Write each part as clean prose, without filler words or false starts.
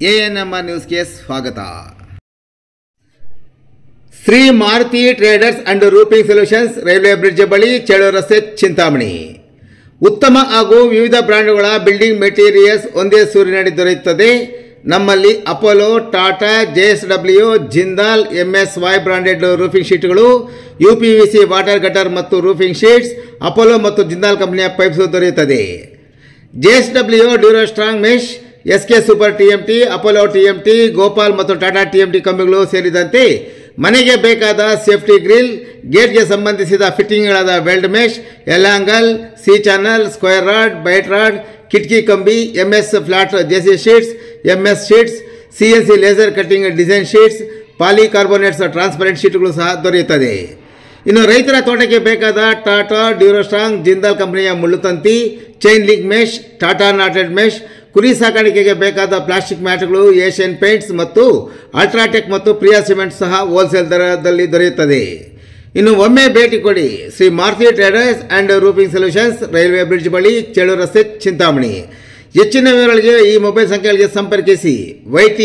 ANMR ನ್ಯೂಸ್ಗೆ ಸ್ವಾಗತ. Shri Maruti traders and roofing solutions, railway bridge ಬಳಿ, ಚೇಳೂರು ರಸ್ತೆ, ಚಿಂತಾಮಣಿ. ಉತ್ತಮ ಹಾಗೂ ವಿವಿಧ ಬ್ರ್ಯಾಂಡ್ಗಳ ಬಿಲ್ಡಿಂಗ್ ಮೆಟೀರಿಯಲ್ಸ್ ಒಂದೇ ಸೂರಿನಡಿ ದೊರೆಯುತ್ತದೆ. ನಮ್ಮಲ್ಲಿ Apollo, Tata, JSW, Jindal, MSY branded roofing ಶೀಟ್ಗಳು, UPVC ವಾಟರ್ ಗಟರ್ ಮತ್ತು ರೂಫಿಂಗ್ ಶೀಟ್ಸ್, ಅಪೋಲೋ ಮತ್ತು ಜಿಂದಾಲ್ ಕಂಪನಿಯ ಪೈಪ್ಸ್ ದೊರೆಯುತ್ತದೆ. JSW Durostrong mesh, SK super TMT, Apollo TMT, Gopal ಮತ್ತು ಟಾಟಾ TMT ಕಂಬಿಗಳು ಸೇರಿದಂತೆ ಮನೆಗೆ ಬೇಕಾದ ಸೇಫ್ಟಿ ಗ್ರಿಲ್, ಗೇಟ್ಗೆ ಸಂಬಂಧಿಸಿದ ಫಿಟ್ಟಿಂಗ್ಗಳಾದ weld mesh, L angle, C channel, square rod, ಬೈಟ್ ರಾಡ್, ಕಿಟಕಿ ಕಂಬಿ, MS ಫ್ಲಾಟ್ JC ಶೀಟ್ಸ್, MS ಶೀಟ್ಸ್, CNC laser cutting design sheets, polycarbonates transparent ಶೀಟ್ಗಳು ಸಹ ದೊರೆಯುತ್ತದೆ. ಇನ್ನು ರೈತರ ತೋಟಕ್ಕೆ ಬೇಕಾದ ಟಾಟಾ ಡ್ಯೂರೋಸ್ಟ್ರಾಂಗ್, ಜಿಂದಾಲ್ ಕಂಪನಿಯ ಮುಳ್ಳುತಂತಿ, chain link mesh, Tata knotted mesh, ಕುರಿ ಸಾಕಾಣಿಕೆಗೆ ಬೇಕಾದ ಪ್ಲಾಸ್ಟಿಕ್ ಮ್ಯಾಟ್ಗಳು, ಏಷ್ಯನ್ ಪೇಂಟ್ಸ್ ಮತ್ತು ಅಲ್ಟ್ರಾಟೆಕ್ ಮತ್ತು ಪ್ರಿಯಾ ಸಿಮೆಂಟ್ ಸಹ ಹೋಲ್ಸೇಲ್ ದರದಲ್ಲಿ ದೊರೆಯುತ್ತದೆ. ಇನ್ನು ಒಮ್ಮೆ ಭೇಟಿ ಕೊಡಿ Shri Maruti traders and roofing solutions, railway bridge ಬಳಿ, ಚೇಳೂರು ರಸ್ತೆ, ಚಿಂತಾಮಣಿ. ಹೆಚ್ಚಿನ ವಿವರಗಳಿಗೆ ಈ ಮೊಬೈಲ್ ಸಂಖ್ಯೆಗಳಿಗೆ ಸಂಪರ್ಕಿಸಿ. YT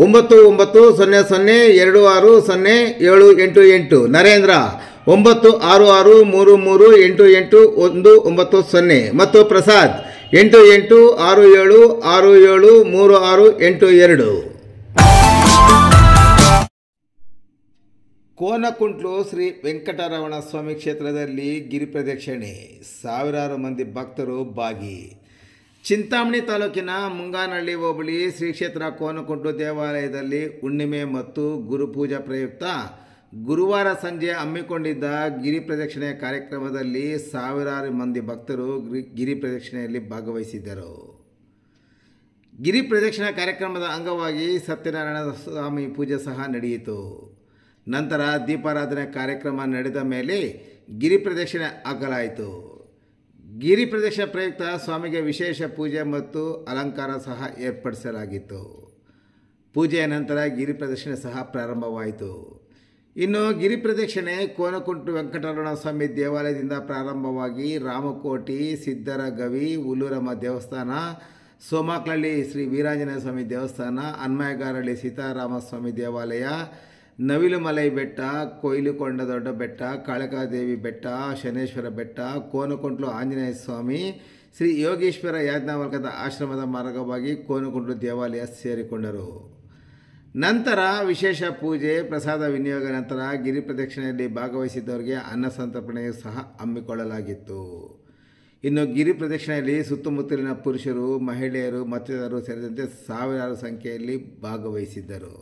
992602608788. ನರೇಂದ್ರ 9663388190 ಮತ್ತು ಪ್ರಸಾದ್ 8867673682. ಕೋನಕುಂಟ್ಲು ಶ್ರೀ ವೆಂಕಟರಮಣ ಸ್ವಾಮಿ ಕ್ಷೇತ್ರದಲ್ಲಿ ಗಿರಿ ಪ್ರದಕ್ಷಿಣೆ, ಸಾವಿರಾರು ಮಂದಿ ಭಕ್ತರು ಭಾಗಿ. ಚಿಂತಾಮಣಿ ತಾಲೂಕಿನ ಮುಂಗಾನಹಳ್ಳಿ ಹೋಬಳಿ ಶ್ರೀ ಕ್ಷೇತ್ರ ಕೋನಕುಂಟ್ಲು ದೇವಾಲಯದಲ್ಲಿ ಹುಣ್ಣಿಮೆ ಮತ್ತು ಗುರುಪೂಜಾ ಪ್ರಯುಕ್ತ ಗುರುವಾರ ಸಂಜೆ ಹಮ್ಮಿಕೊಂಡಿದ್ದ ಗಿರಿ ಪ್ರದಕ್ಷಿಣೆ ಕಾರ್ಯಕ್ರಮದಲ್ಲಿ ಸಾವಿರಾರು ಮಂದಿ ಭಕ್ತರು ಗಿರಿ ಪ್ರದಕ್ಷಿಣೆಯಲ್ಲಿ ಭಾಗವಹಿಸಿದ್ದರು. ಗಿರಿ ಪ್ರದಕ್ಷಿಣೆ ಕಾರ್ಯಕ್ರಮದ ಅಂಗವಾಗಿ ಸತ್ಯನಾರಾಯಣ ಸ್ವಾಮಿ ಪೂಜೆ ಸಹ ನಡೆಯಿತು. ನಂತರ ದೀಪಾರಾಧನೆ ಕಾರ್ಯಕ್ರಮ ನಡೆದ ಮೇಲೆ ಗಿರಿ ಪ್ರದಕ್ಷಿಣೆ ಹಾಕಲಾಯಿತು. ಗಿರಿ ಪ್ರದಕ್ಷಿಣೆ ಪ್ರಯುಕ್ತ ಸ್ವಾಮಿಗೆ ವಿಶೇಷ ಪೂಜೆ ಮತ್ತು ಅಲಂಕಾರ ಸಹ ಏರ್ಪಡಿಸಲಾಗಿತ್ತು. ಪೂಜೆಯ ನಂತರ ಗಿರಿ ಪ್ರದಕ್ಷಿಣೆ ಸಹ ಪ್ರಾರಂಭವಾಯಿತು. ಇನ್ನು ಗಿರಿ ಪ್ರದಕ್ಷಿಣೆ ಕೋನಕುಂಟ್ಲು ವೆಂಕಟರಮಣ ಸ್ವಾಮಿ ದೇವಾಲಯದಿಂದ ಪ್ರಾರಂಭವಾಗಿ ರಾಮಕೋಟಿ, ಸಿದ್ದರಗವಿ, ಹುಲ್ಲೂರಮ್ಮ ದೇವಸ್ಥಾನ, ಸೋಮಾಕ್ಲಹಳ್ಳಿ ಶ್ರೀ ವೀರಾಂಜನೇಯ ಸ್ವಾಮಿ ದೇವಸ್ಥಾನ, ಅನ್ಮಯಗಾರಹಳ್ಳಿ ಸೀತಾರಾಮಸ್ವಾಮಿ ದೇವಾಲಯ, ನವಿಲುಮಲೈ ಬೆಟ್ಟ, ಕೊಯ್ಲುಕೊಂಡ ದೊಡ್ಡ ಬೆಟ್ಟ, ಕಾಳಿಕಾದೇವಿ ಬೆಟ್ಟ, ಶನೇಶ್ವರ ಬೆಟ್ಟ, ಕೋನಕುಂಟ್ಲು ಆಂಜನೇಯ ಸ್ವಾಮಿ, ಶ್ರೀ ಯೋಗೀಶ್ವರ ಯಾಜ್ಞವಲ್ಕದ ಆಶ್ರಮದ ಮಾರ್ಗವಾಗಿ ಕೋನಕುಂಟ್ಲು ದೇವಾಲಯ ಸೇರಿಕೊಂಡರು. ನಂತರ ವಿಶೇಷ ಪೂಜೆ, ಪ್ರಸಾದ ವಿನಿಯೋಗ ನಂತರ ಗಿರಿ ಪ್ರದಕ್ಷಿಣೆಯಲ್ಲಿ ಭಾಗವಹಿಸಿದ್ದವರಿಗೆ ಅನ್ನ ಸಂತರ್ಪಣೆಯೂ ಸಹ ಹಮ್ಮಿಕೊಳ್ಳಲಾಗಿತ್ತು. ಇನ್ನು ಗಿರಿ ಪ್ರದಕ್ಷಿಣೆಯಲ್ಲಿ ಸುತ್ತಮುತ್ತಲಿನ ಪುರುಷರು, ಮಹಿಳೆಯರು ಮತ್ತಿತರರು ಸೇರಿದಂತೆ ಸಾವಿರಾರು ಸಂಖ್ಯೆಯಲ್ಲಿ ಭಾಗವಹಿಸಿದ್ದರು.